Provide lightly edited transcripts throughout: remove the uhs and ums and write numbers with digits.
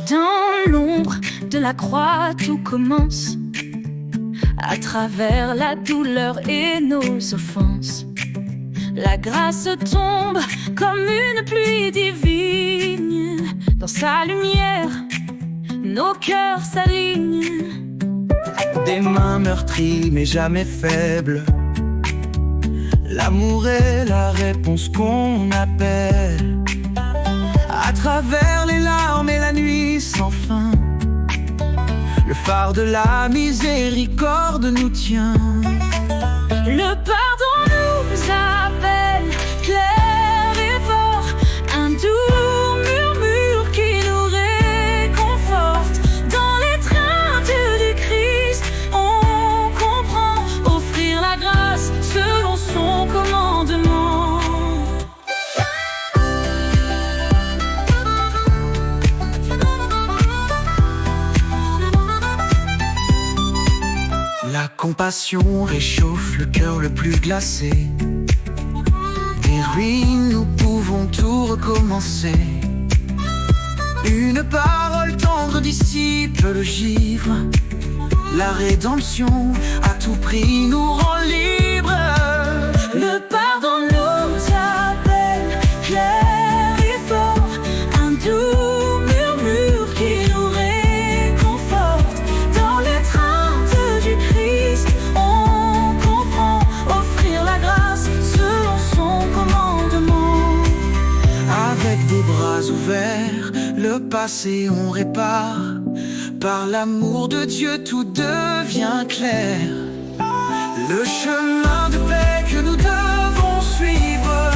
Dans l'ombre de la croix, tout commence. À travers la douleur et nos offenses, la grâce tombe comme une pluie divine. Dans sa lumière, nos cœurs s'alignent. Des mains meurtries mais jamais faibles, l'amour est la réponse qu'on appelle. À travers les larmes et la nuit sans fin, le phare de la miséricorde nous tient. Le pardon nous appelle, clair et fort, un doux murmure qui nous réconforte. Dans l'étreinte du Christ, on comprend offrir la grâce selon son commandement. La compassion réchauffe le cœur le plus glacé. Des ruines, nous pouvons tout recommencer. Une parole tendre dissipe le givre. La rédemption à tout prix nous rend libres. Le pardon nous appelle, clair et fort, un doux murmure qui nous réconforte. Dans l'étreinte du Christ, on comprend offrir la grâce selon son commandement. Avec des bras ouverts, le passé on répare. Par l'amour de Dieu, tout devient clair. Le chemin de paix que nous devons suivre,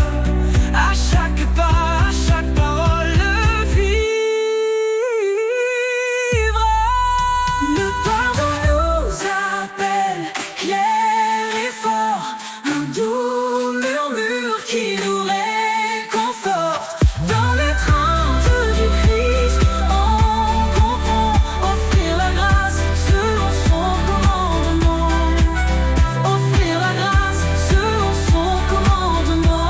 à chaque pas, à chaque parole, le vivre. Le pardon nous appelle, clair et fort, un doux murmure qui nous réconforte. Dans l'étreinte du Christ, on comprend offrir la grâce selon son commandement. Offrir la grâce selon son commandement.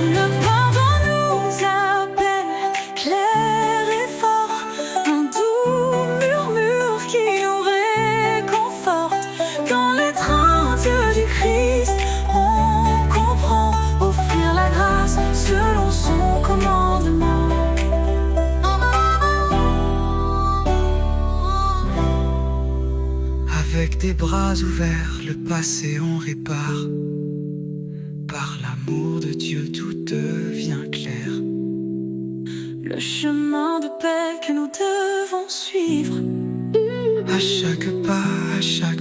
Le pardon nous appelle, clair et fort, un doux murmure qui nous réconforte. Dans l'étreinte du Christ, on comprend offrir la grâce selon son commandement. Avec des bras ouverts, le passé on répare. Par l'amour de Dieu, tout devient clair. Le chemin de paix que nous devons suivre, À chaque pas, à chaque